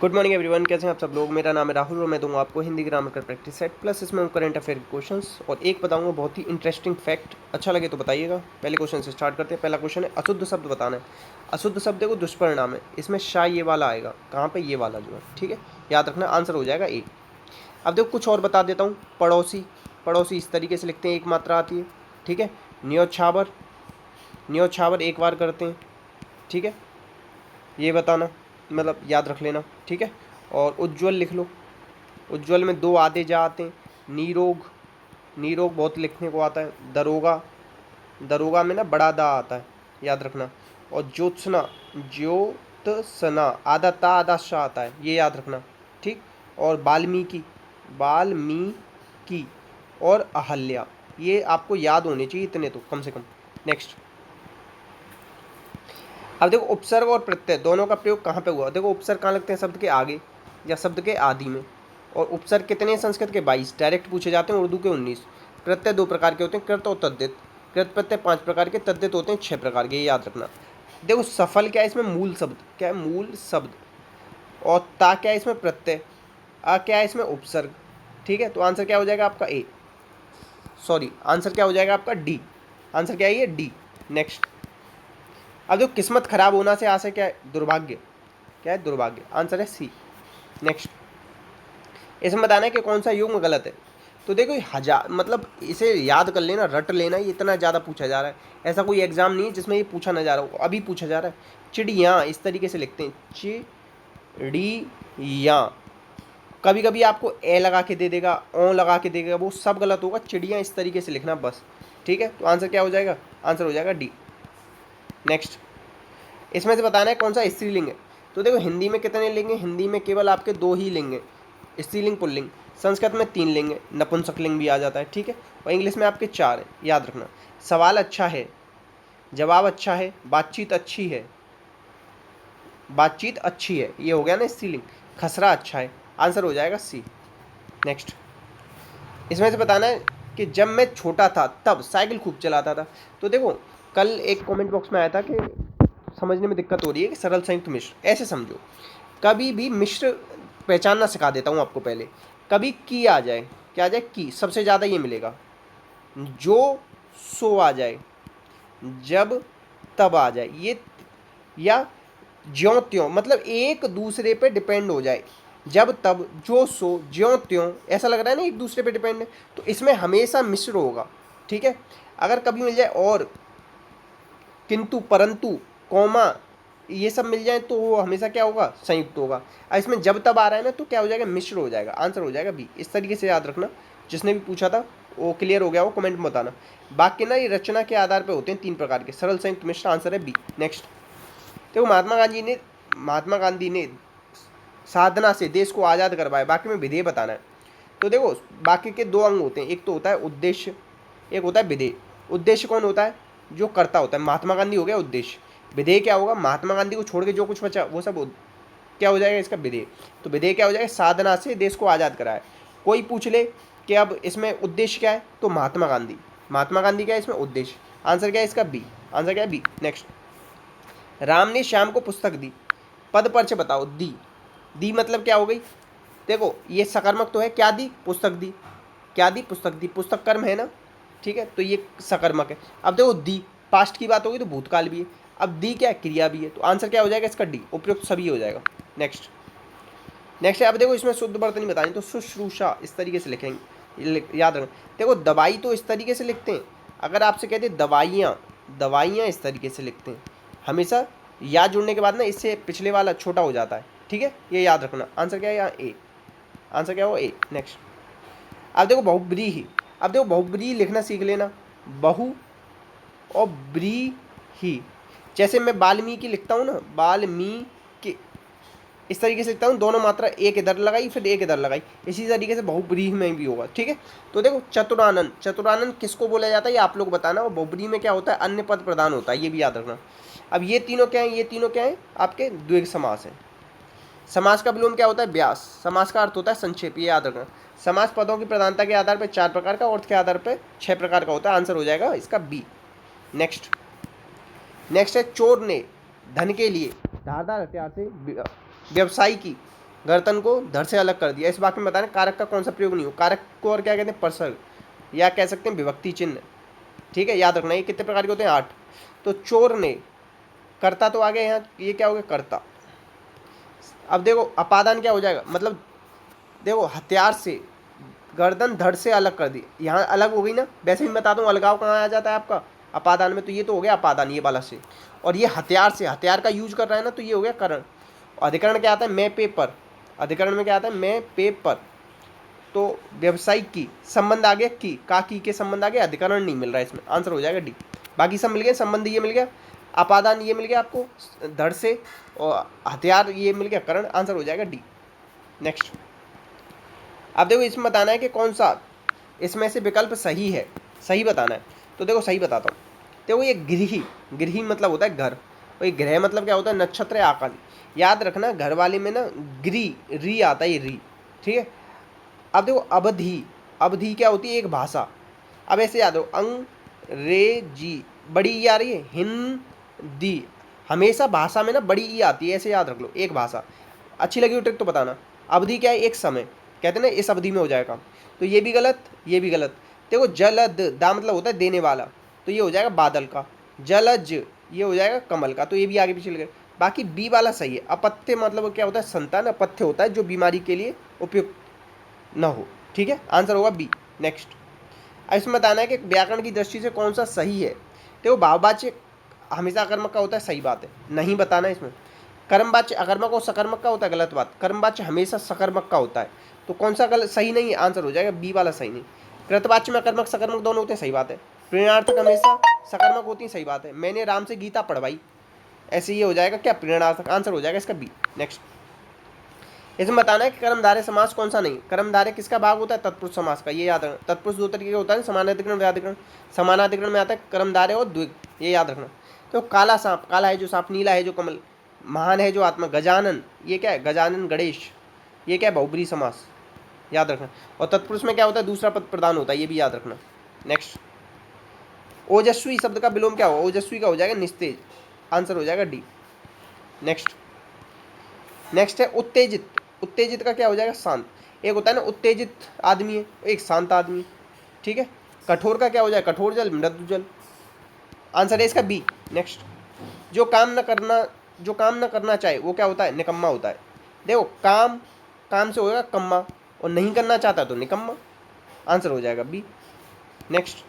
Good morning everyone, कैसे हैं आप सब लोग। मेरा नाम है राहुल और मैं दूंगा आपको हिंदी ग्रामर का प्रैक्टिस सेट प्लस इसमें करंट अफेयर क्वेश्चंस और एक बताऊंगा बहुत ही इंटरेस्टिंग फैक्ट। अच्छा लगे तो बताइएगा। पहले क्वेश्चन से स्टार्ट करते हैं। पहला क्वेश्चन है अशुद्ध शब्द बताना है। अशुद्ध शब्द देखो दुष्परिणाम है, इसमें शाह ये वाला आएगा, कहाँ पे ये वाला जो है, ठीक है, याद रखना। आंसर हो जाएगा ए। अब देखो कुछ और बता देता हूँ। पड़ोसी, पड़ोसी इस तरीके से लिखते हैं, एक मात्रा आती है, ठीक है। न्योछावर, न्योछावर एक बार करते हैं, ठीक है, ये बताना, मतलब याद रख लेना, ठीक है। और उज्ज्वल लिख लो, उज्ज्वल में दो आधे जा आते हैं। नीरोग, नीरोग बहुत लिखने को आता है। दरोगा, दरोगा में ना बड़ा दा आता है, याद रखना। और ज्योत्सना, ज्योत्सना आधा ता आधा शा आता है, ये याद रखना, ठीक। और वाल्मीकि, वाल्मीकि और अहल्या, ये आपको याद होने चाहिए इतने तो कम से कम। नेक्स्ट, अब देखो उपसर्ग और प्रत्यय दोनों का प्रयोग कहाँ पे हुआ। देखो उपसर्ग कहाँ लगते हैं, शब्द के आगे या शब्द के आदि में। और उपसर्ग कितने, संस्कृत के 22 डायरेक्ट पूछे जाते हैं, उर्दू के 19। प्रत्यय दो प्रकार के होते हैं, कृत और तद्धित। कृत प्रत्यय 5 प्रकार के, तद्धित होते हैं 6 प्रकार के, ये याद रखना। देखो सफल क्या है इसमें, मूल शब्द क्या है, मूल शब्द। और ता क्या है इसमें, प्रत्यय। आ क्या है इसमें, उपसर्ग, ठीक है। तो आंसर क्या हो जाएगा आपका ए, सॉरी आंसर क्या हो जाएगा आपका डी। आंसर क्या है ये, डी। नेक्स्ट, अब जो किस्मत खराब होना से आशय क्या है, दुर्भाग्य, क्या है, दुर्भाग्य। आंसर है सी। नेक्स्ट, इसमें बताना है कि कौन सा युग्म गलत है। तो देखो हजार, मतलब इसे याद कर लेना, रट लेना, ये इतना ज़्यादा पूछा जा रहा है। ऐसा कोई एग्जाम नहीं है जिसमें ये पूछा ना जा रहा हो, अभी पूछा जा रहा है। चिड़िया इस तरीके से लिखते हैं, चिड़िया। कभी कभी आपको ए लगा के दे देगा, ओ लगा के देगा, वो सब गलत होगा। चिड़िया इस तरीके से लिखना बस, ठीक है। तो आंसर क्या हो जाएगा, आंसर हो जाएगा डी। नेक्स्ट, इसमें से बताना है कौन सा स्त्रीलिंग है। तो देखो हिंदी में कितने लिंग हैं, हिंदी में केवल आपके 2 ही लिंग हैं, स्त्रीलिंग पुल्लिंग। संस्कृत में 3 लिंग है, नपुंसक लिंग भी आ जाता है, ठीक है। और इंग्लिश में आपके 4 है, याद रखना। सवाल अच्छा है, जवाब अच्छा है, बातचीत अच्छी है, बातचीत अच्छी है, ये हो गया ना स्त्रीलिंग। खसरा अच्छा है, आंसर हो जाएगा सी। नेक्स्ट, इसमें से बताना है कि जब मैं छोटा था तब साइकिल खूब चलाता था। तो देखो कल एक कमेंट बॉक्स में आया था कि समझने में दिक्कत हो रही है कि सरल संयुक्त मिश्र, ऐसे समझो। कभी भी मिश्र पहचानना सिखा देता हूँ आपको पहले। कभी की आ जाए, क्या आ जाए, की सबसे ज़्यादा ये मिलेगा। जो सो आ जाए, जब तब आ जाए, ये, या ज्यों त्यों, मतलब एक दूसरे पे डिपेंड हो जाए। जब तब, जो सो, ज्यों त्यों, ऐसा लग रहा है ना एक दूसरे पे डिपेंड है, तो इसमें हमेशा मिश्र होगा, ठीक है। अगर कभी मिल जाए और, किंतु, परंतु, कौमा, ये सब मिल जाए तो वो हमेशा क्या होगा, संयुक्त होगा। और इसमें जब तब आ रहा है ना तो क्या हो जाएगा, मिश्र हो जाएगा। आंसर हो जाएगा बी। इस तरीके से याद रखना, जिसने भी पूछा था वो क्लियर हो गया, वो कमेंट में बताना। बाकी ना ये रचना के आधार पर होते हैं 3 प्रकार के, सरल संयुक्त मिश्र, आंसर है बी। नेक्स्ट, देखो महात्मा गांधी ने साधना से देश को आज़ाद करवाया, बाकी में विधेय बताना है। तो देखो बाकी के 2 अंग होते हैं, एक तो होता है उद्देश्य, एक होता है विधेय। उद्देश्य कौन होता है, जो करता होता है, महात्मा गांधी हो गया उद्देश्य। विधेय क्या होगा, महात्मा गांधी को छोड़ के जो कुछ बचा वो सब क्या हो जाएगा, इसका विधेय। तो विधेय क्या हो जाएगा, साधना से देश को आज़ाद कराया। कोई पूछ ले कि अब इसमें उद्देश्य क्या है, तो महात्मा गांधी, महात्मा गांधी क्या है इसमें उद्देश्य। आंसर क्या है इसका बी, आंसर क्या है बी। नेक्स्ट, राम ने श्याम को पुस्तक दी, पद पर्च बताओ, दी। दी मतलब क्या हो गई, देखो ये सकर्मक तो है, क्या दी, पुस्तक दी, क्या दी, पुस्तक दी, पुस्तक कर्म है ना, ठीक है, तो ये सकर्मक है। अब देखो दी, पास्ट की बात होगी तो भूतकाल भी है। अब दी क्या है, क्रिया भी है, तो आंसर क्या हो जाएगा इसका डी, उपयुक्त सभी हो जाएगा। नेक्स्ट, नेक्स्ट है, अब देखो इसमें शुद्ध वर्तनी बतानी, तो शुश्रूषा इस तरीके से लिखेंगे, याद रखें। देखो दवाई तो इस तरीके से लिखते हैं, अगर आपसे कहते हैं दवाइयाँ, दवाइयाँ इस तरीके से लिखते हैं हमेशा। या जुड़ने के बाद ना इससे पिछले वाला छोटा हो जाता है, ठीक है, ये याद रखना। आंसर क्या है यहाँ ए, आंसर क्या हो ए। नेक्स्ट, अब देखो बहुब्रीही, अब देखो बहुब्रीही लिखना सीख लेना, बहु और ब्रीही। जैसे मैं वाल्मीकि लिखता हूँ ना, वाल्मीकि इस तरीके से लिखता हूँ, दोनों मात्रा एक इधर लगाई फिर एक इधर लगाई, इसी तरीके से बहुब्रीही में भी होगा, ठीक है। तो देखो चतुरानन, चतुरानन किसको बोला जाता है ये आप लोग बताना, और बहुब्रीही में क्या होता है, अन्य पद प्रदान होता है, ये भी याद रखना। अब ये तीनों क्या है, ये तीनों क्या है आपके द्विग समास है। समास का विलोम क्या होता है, व्यास। समास का अर्थ होता है संक्षेप, ये याद रखना। समास पदों की प्रधानता के आधार पर 4 प्रकार का, अर्थ के आधार पर 6 प्रकार का होता है, आंसर हो जाएगा इसका बी। नेक्स्ट, नेक्स्ट है चोर ने धन के लिए धारदार हथियार से व्यवसायी की गर्दन को धड़ से अलग कर दिया। इस वाक्य में बताना कारक का कौन सा प्रयोग नहीं हो। कारक को और क्या कहते हैं, परसर्ग, या कह सकते हैं विभक्ति चिन्ह। ठीक है, याद रखना। ये कितने प्रकार के होते हैं, 8। तो चोर ने, कर्ता तो आ गया यहाँ, ये क्या हो गया, कर्ता। अब देखो अपादान क्या हो जाएगा, मतलब देखो हथियार से गर्दन धड़ से अलग कर दी, यहाँ अलग हो गई ना। वैसे भी बता दूँ अलगाव कहाँ आ जाता है आपका, अपादान में। तो ये तो हो गया अपादान, ये वाला से। और ये हथियार से, हथियार का यूज कर रहा है ना, तो ये हो गया करण। अधिकरण क्या आता है, मैं पेपर। अधिकरण में क्या आता है, मैं पेपर। तो व्यवसायिक की संबंध आ गया, की के संबंध आ गया, अधिकरण नहीं मिल रहा है इसमें, आंसर हो जाएगा डी। बाकी सब मिल गया, संबंध ये मिल गया, अपादान ये मिल गया आपको धड़ से, और हथियार ये मिल गया करण, आंसर हो जाएगा डी। नेक्स्ट, अब देखो इसमें बताना है कि कौन सा इसमें से विकल्प सही है, सही बताना है। तो देखो सही बताता हूँ। देखो ये गृही, गृही मतलब होता है घर, और ये ग्रह मतलब क्या होता है, नक्षत्र या आकाश। याद रखना घर वाले में ना री री आता है, ये री। ठीक है। अब देखो अवधि, अवधि क्या होती है, एक भाषा। अब ऐसे याद रखो, अंग्रेजी बड़ी ई आ रही है, हिंदी हमेशा भाषा में ना बड़ी ई आती है, ऐसे याद रख लो, एक भाषा। अच्छी लगी हो ट्रिक तो बताना। अवधि क्या है, एक समय, कहते हैं ना इस अवधि में हो जाएगा, तो ये भी गलत, ये भी गलत। देखो जलद, दा मतलब होता है देने वाला, तो ये हो जाएगा बादल का। जलज ये हो जाएगा कमल का, तो ये भी आगे पीछे गए। बाकी बी वाला सही है। अपत्य मतलब क्या होता है, संतान। अपत्य होता है जो बीमारी के लिए उपयुक्त न हो। ठीक है, आंसर होगा बी। नेक्स्ट, अब इसमें बताना है कि व्याकरण की दृष्टि से कौन सा सही है। देखो भाववाच्य हमेशा अकर्मक का होता है, सही बात है, नहीं बताना है इसमें। कर्मवाच्य अकर्मक और सकर्मक का होता है, गलत बात। कर्मवाच्य हमेशा सकर्मक का होता है, तो कौन सा गलत, सही नहीं है, आंसर हो जाएगा बी वाला सही नहीं। कृतवाच्य में अकर्मक सकर्मक दोनों होते हैं, सही बात है। प्रेरणार्थक हमेशा सकर्मक होती है, सही बात है। मैंने राम से गीता पढ़वाई, ऐसे ये हो जाएगा क्या, प्रेरणार्थक, आंसर हो जाएगा इसका बी। नेक्स्ट, इसमें बताना है कि कर्मधारय समास कौन सा नहीं। कर्मधारय किसका भाग होता है, तत्पुरुष समास का, ये याद रखना। तत्पुरुष दो तरीके का होता है, समानाधिकरण व्याधिकरण। समानाधिकरण में आता है कर्मधारय और द्विग, ये याद रखना। तो काला सांप, काला है जो सांप, नीला है जो कमल, महान है जो आत्मा, गजानन ये क्या है, गजानन गणेश, ये क्या है, बहुब्रीहि समास, याद रखना। और तत्पुरुष में क्या होता है, दूसरा पद प्रदान होता है, ये भी याद रखना। नेक्स्ट, ओजस्वी शब्द का विलोम क्या होगा, ओजस्वी का हो जाएगा निस्तेज, आंसर हो जाएगा डी। नेक्स्ट, नेक्स्ट है उत्तेजित। उत्तेजित का क्या हो जाएगा, शांत। एक होता है ना उत्तेजित आदमी है, एक शांत आदमी। ठीक है। कठोर का क्या हो जाएगा, कठोर जल, मृदु जल, आंसर है इसका बी। नेक्स्ट, जो काम न करना चाहे वो क्या होता है, निकम्मा होता है। देखो काम, काम से होगा कम्मा, और नहीं करना चाहता तो निकम्मा, आंसर हो जाएगा बी। नेक्स्ट,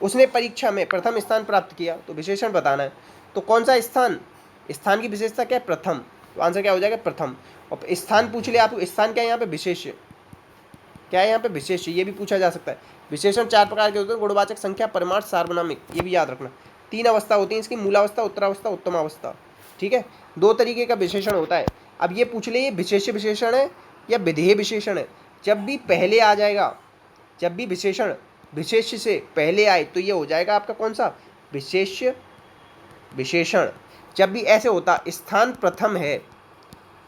उसने परीक्षा में प्रथम स्थान प्राप्त किया, तो विशेषण बताना है। तो कौन सा स्थान, स्थान की विशेषता क्या है, प्रथम, तो आंसर क्या हो जाएगा, प्रथम। और स्थान पूछ लिया आपको, स्थान क्या है यहाँ पे, विशेष्य, क्या है यहाँ पे, विशेष्य, ये भी पूछा जा सकता है। विशेषण 4 प्रकार के होते हैं, गुणवाचक, संख्या, परमार्थ, सार्वनामिक, ये भी याद रखना। 3 अवस्था होती हैं इसकी, मूलावस्था, उत्तरावस्था, उत्तमावस्था। ठीक है, 2 तरीके का विशेषण होता है। अब ये पूछ ले, ये विशेष्य विशेषण है या विधेय विशेषण है। जब भी पहले आ जाएगा, जब भी विशेषण विशेष्य से पहले आए, तो ये हो जाएगा आपका कौन सा, विशेष्य विशेषण। जब भी ऐसे होता, स्थान प्रथम है,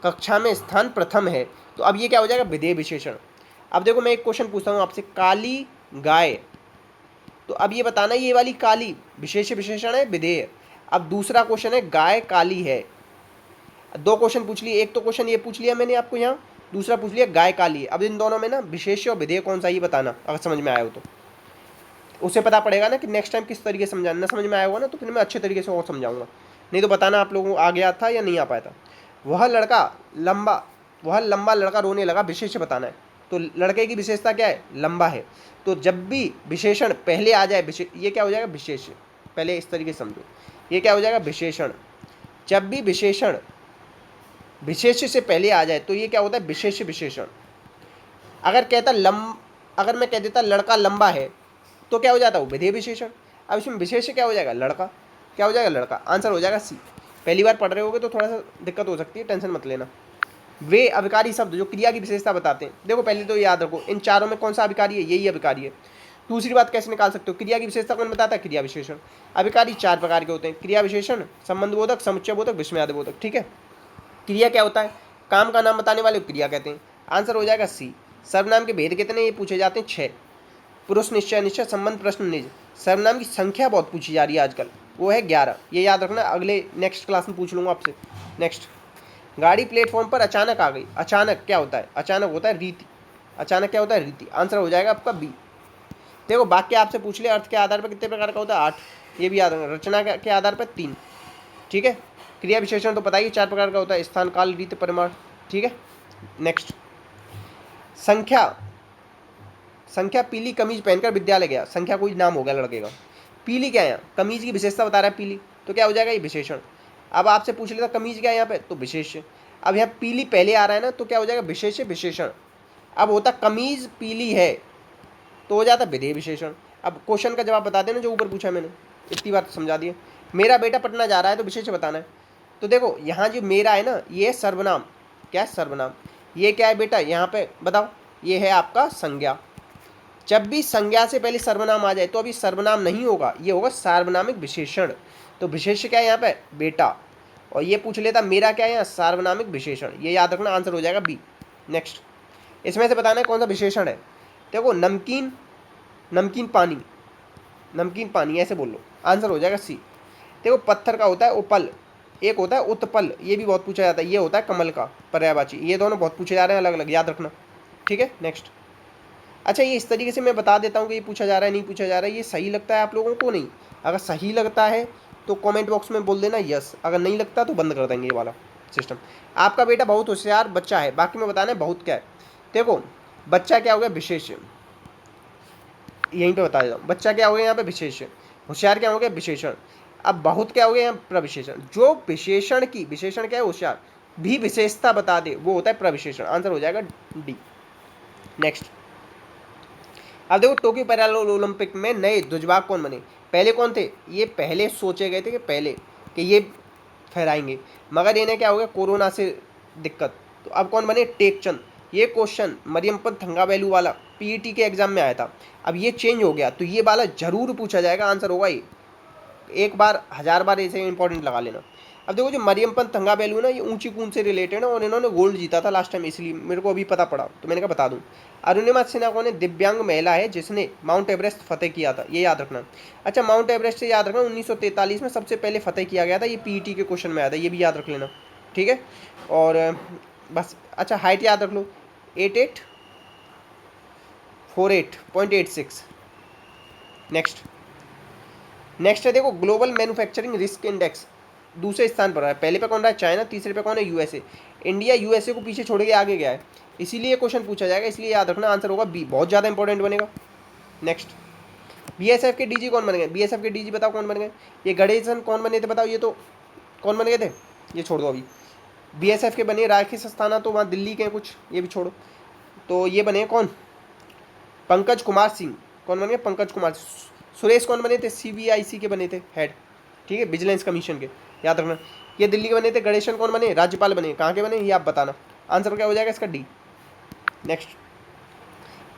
कक्षा में स्थान प्रथम है, तो अब ये क्या हो जाएगा, विधेय विशेषण। अब देखो मैं एक क्वेश्चन पूछता हूँ आपसे, काली गाय, तो अब ये बताना ये वाली काली विशेष विशेषण है, विधेय। अब दूसरा क्वेश्चन है गाय काली है। 2 क्वेश्चन पूछ लिए, एक तो क्वेश्चन ये पूछ लिया मैंने आपको यहाँ, दूसरा पूछ लिया गाय काली है। अब इन दोनों में ना विशेष और विधेय कौन सा, ये बताना, अगर समझ में आया हो तो। उसे पता पड़ेगा ना कि नेक्स्ट टाइम किस तरीके से समझाना, ना समझ में आया होगा ना, तो फिर मैं अच्छे तरीके से और समझाऊंगा, नहीं तो बताना आप लोगों को आ गया था या नहीं आ पाया था। वह लंबा लड़का रोने लगा, विशेष बताना है। तो लड़के की विशेषता क्या है, लंबा है। तो जब भी विशेषण पहले आ जाए, ये क्या हो जाएगा, विशेष। पहले इस तरीके से समझो, ये क्या हो जाएगा, विशेषण। जब भी विशेषण विशेष से पहले आ जाए, तो ये क्या होता है, विशेष विशेषण। अगर मैं कह देता लड़का लंबा है, तो क्या हो जाता है, विधेय विशेषण। अब इसमें विशेष क्या हो जाएगा, लड़का, क्या हो जाएगा, लड़का, आंसर हो जाएगा सी। पहली बार पढ़ रहे होगे तो थोड़ा सा दिक्कत हो सकती है, टेंशन मत लेना। वे अभिकारी शब्द जो क्रिया की विशेषता बताते हैं, देखो पहले तो याद रखो इन चारों में कौन सा अभिकारी है, यही अभिकारी है। दूसरी बात कैसे निकाल सकते हो, क्रिया की विशेषता कौन बताता है, क्रिया विशेषण। अभिकारी 4 प्रकार के होते हैं, क्रिया विशेषण, संबंध बोधक, समुच्चय बोधक, विस्मयादि बोधक। ठीक है। क्रिया क्या होता है, काम का नाम बताने वाले क्रिया कहते हैं, आंसर हो जाएगा सी। सर्वनाम के भेद कितने, ये पूछे जाते हैं 6। पुरुष निश्चय, निश्चय, संबंध, प्रश्न, निज। सर्वनाम की संख्या बहुत पूछी जा रही है आजकल, वो है 11, ये याद रखना, अगले नेक्स्ट क्लास में पूछ लूँगा आपसे। नेक्स्ट, गाड़ी प्लेटफॉर्म पर अचानक आ गई। अचानक क्या होता है? अचानक होता है रीति। अचानक क्या होता है? रीति। आंसर हो जाएगा आपका बी। देखो वाक्य आपसे पूछ ले अर्थ के आधार पर कितने प्रकार का होता है? 8। ये भी याद रखना। रचना के आधार पर 3। ठीक है। क्रिया विशेषण तो पता ही 4 प्रकार का होता है, स्थान, काल, रीति, परिमाण। ठीक है। नेक्स्ट, संख्या। संख्या पीली कमीज पहनकर विद्यालय गया। संख्या कोई नाम होगा लड़के का। पीली क्या है यहाँ? कमीज की विशेषता बता रहा है पीली, तो क्या हो जाएगा? ये विशेषण। अब आपसे पूछ लेता कमीज क्या है यहाँ पे, तो विशेष। अब यहाँ पीली पहले आ रहा है ना, तो क्या हो जाएगा? विशेष विशेषण। अब होता कमीज पीली है तो हो जाता विधेय विशेषण। अब क्वेश्चन का जवाब बता देना जो ऊपर पूछा मैंने, इतनी बात समझा दिए। मेरा बेटा पटना जा रहा है तो विशेष बताना है। तो देखो यहाँ जो मेरा है ना, ये है सर्वनाम। क्या है? सर्वनाम। ये क्या है बेटा? यहाँ पे बताओ, ये है आपका संज्ञा। जब भी संज्ञा से पहले सर्वनाम आ जाए तो अभी सर्वनाम नहीं होगा, ये होगा सार्वनामिक विशेषण। तो विशेष क्या है यहाँ पे? बेटा। और ये पूछ लेता मेरा क्या है यहाँ? सार्वनामिक विशेषण। ये याद रखना, आंसर हो जाएगा बी। नेक्स्ट, इसमें से बताना है कौन सा विशेषण है। देखो नमकीन, नमकीन पानी, नमकीन पानी ऐसे बोल लो, आंसर हो जाएगा सी। देखो पत्थर का होता है उपल, एक होता है उत्पल, ये भी बहुत पूछा जाता है। ये होता है कमल का पर्यायवाची। ये दोनों बहुत पूछे जा रहे हैं अलग अलग, याद रखना। ठीक है। नेक्स्ट, अच्छा ये इस तरीके से मैं बता देता हूँ कि ये पूछा जा रहा है नहीं पूछा जा रहा है, ये सही लगता है आप लोगों को? नहीं। अगर सही लगता है तो कमेंट बॉक्स में बोल देना यस, अगर नहीं लगता तो बंद कर देंगे ये वाला सिस्टम। आपका बेटा बहुत होशियार बच्चा है, बाकी में बताना है बहुत क्या है। देखो बच्चा क्या हो गया? विशेष। यहीं पे बता देता हूँ, बच्चा क्या हो गया यहाँ पे? विशेष। होशियार क्या हो गया? विशेषण। अब बहुत क्या हो गया यहाँ? प्रविशेषण। जो विशेषण की, विशेषण क्या है? होशियार, भी विशेषता बता दे वो होता है प्रविशेषण। आंसर हो जाएगा डी। नेक्स्ट, अब देखो टोक्यो पैरा ओलंपिक में नए ध्वजवाहक कौन बने? पहले कौन थे? ये पहले सोचे गए थे कि पहले कि ये फहराएंगे, मगर इन्हें क्या हो गया? कोरोना से दिक्कत। तो अब कौन बने? टेकचंद। ये क्वेश्चन मरियमपत थंगावेलू वाला पीईटी के एग्जाम में आया था, अब ये चेंज हो गया तो ये वाला जरूर पूछा जाएगा। आंसर होगा ये। एक बार 1000 बार ऐसे इंपॉर्टेंट लगा लेना। अब देखो जो मरियमपत थंगावेलू है ना, ये ऊंची कूद से रिलेटेड है और इन्होंने गोल्ड जीता था लास्ट टाइम, इसलिए मेरे को अभी पता पड़ा तो मैंने कहा बता दूं। अरुणिमा सिन्हा कौन है? दिव्यांग महिला है जिसने माउंट एवरेस्ट फतेह किया था, ये याद रखना। अच्छा माउंट एवरेस्ट से याद रखना 1943 में सबसे पहले फतेह किया गया था, ये पीईटी के क्वेश्चन में आया था, ये भी याद रख लेना। ठीक है। और बस अच्छा हाइट याद रख लो 8848.86। नेक्स्ट, नेक्स्ट है देखो ग्लोबल मैन्युफैक्चरिंग रिस्क इंडेक्स दूसरे स्थान पर है। पहले पे कौन रहा है? चाइना। तीसरे पे कौन है? यूएसए। इंडिया यूएसए को पीछे छोड़ के आगे गया है, इसीलिए क्वेश्चन पूछा जाएगा, इसलिए याद रखना आंसर होगा बी, बहुत ज़्यादा इंपॉर्टेंट बनेगा। नेक्स्ट, बीएसएफ के डीजी कौन बन गए? बीएसएफ के डीजी बताओ कौन बन गए? ये गणेशन कौन बने थे बताओ? ये तो कौन बन गए थे? ये छोड़ दो अभी। बीएसएफ के बने राकेश अस्थाना, तो वहाँ दिल्ली के हैं कुछ, ये भी छोड़ो। तो ये बने कौन? पंकज कुमार सिंह। कौन बन गए? पंकज कुमार। सुरेश कौन बने थे? सीबीआईसी के बने थे हेड। ठीक है, विजिलेंस कमीशन के, याद रखना। ये दिल्ली के बने थे। गणेशन कौन बने? राज्यपाल बने। कहाँ के बने ये आप बताना। आंसर क्या हो जाएगा इसका? डी। नेक्स्ट,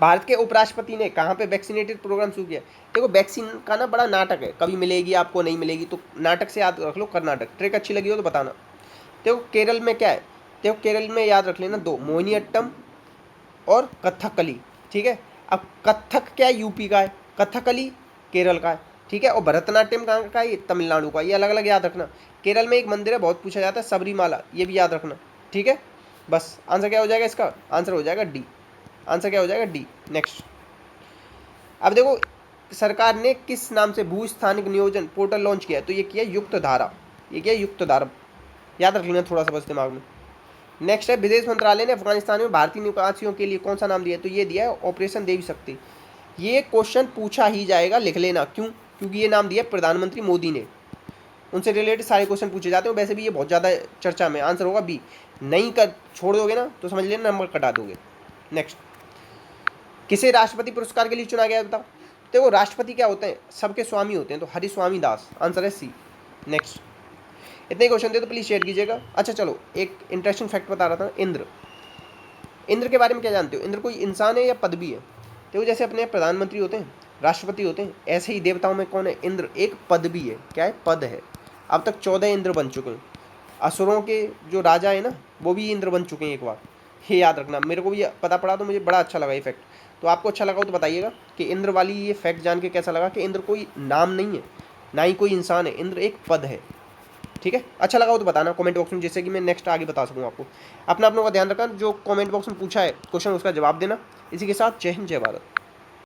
भारत के उपराष्ट्रपति ने कहाँ पे वैक्सीनेटेड प्रोग्राम शुरू किया? देखो वैक्सीन का ना बड़ा नाटक है, कभी मिलेगी आपको नहीं मिलेगी, तो नाटक से याद रख लो कर्नाटक। ट्रिक अच्छी लगी हो तो बताना। देखो केरल में क्या है? देखो केरल में याद रख लेना दो, मोहिनीअट्टम और कथकली। ठीक है। अब कथक क्या है? यूपी का है, कथकली केरल का है। ठीक है। और भरतनाट्यम कहाँ का है? ये तमिलनाडु का। ये अलग अलग याद रखना। केरल में एक मंदिर है बहुत पूछा जाता है, सबरीमाला, ये भी याद रखना। ठीक है। बस आंसर क्या हो जाएगा इसका? आंसर हो जाएगा डी। आंसर क्या हो जाएगा? डी। नेक्स्ट, अब देखो सरकार ने किस नाम से भू स्थानिक नियोजन पोर्टल लॉन्च किया है? तो ये किया युक्त धारा। ये क्या? युक्त धारा, याद रख लेना थोड़ा सा बस दिमाग में। नेक्स्ट है विदेश मंत्रालय ने अफगानिस्तान में भारतीय निवासियों के लिए कौन सा नाम दिया है? तो ये दिया है ऑपरेशन देवी शक्ति। ये क्वेश्चन पूछा ही जाएगा, लिख लेना। क्यों? क्योंकि ये नाम दिया प्रधानमंत्री मोदी ने, उनसे रिलेटेड सारे क्वेश्चन पूछे जाते हैं। वैसे भी ये बहुत ज़्यादा चर्चा में। आंसर होगा बी। नहीं कर छोड़ दोगे ना तो समझ लेना नंबर कटा दोगे। नेक्स्ट, किसे राष्ट्रपति पुरस्कार के लिए चुना गया बताओ? देखो राष्ट्रपति क्या होते हैं? सबके स्वामी होते हैं, तो हरिस्वामी दास। आंसर है सी। नेक्स्ट, इतने क्वेश्चन थे तो प्लीज़ शेयर कीजिएगा। अच्छा चलो एक इंटरेस्टिंग फैक्ट बता रहा था। इंद्र, इंद्र के बारे में क्या जानते हो? इंद्र कोई इंसान है या पदवी है? देखो जैसे अपने प्रधानमंत्री होते हैं, राष्ट्रपति होते हैं, ऐसे ही देवताओं में कौन है? इंद्र एक पदवी है। क्या है? पद है। अब तक 14 इंद्र बन चुके हैं। असुरों के जो राजा है ना, वो भी इंद्र बन चुके हैं एक बार, ये याद रखना। मेरे को भी पता पड़ा तो मुझे बड़ा अच्छा लगा ये फैक्ट। तो आपको अच्छा लगा हो तो बताइएगा कि इंद्र वाली ये फैक्ट जान के कैसा लगा कि इंद्र कोई नाम नहीं है, ना ही कोई इंसान है, इंद्र एक पद है। ठीक है, अच्छा लगा हो तो बताना कमेंट बॉक्स में, जैसे कि मैं नेक्स्ट आगे बता सकूँ आपको। अपना अपनों का ध्यान रखना, जो कमेंट बॉक्स में पूछा है क्वेश्चन उसका जवाब देना। इसी के साथ जय हिंद जय भारत।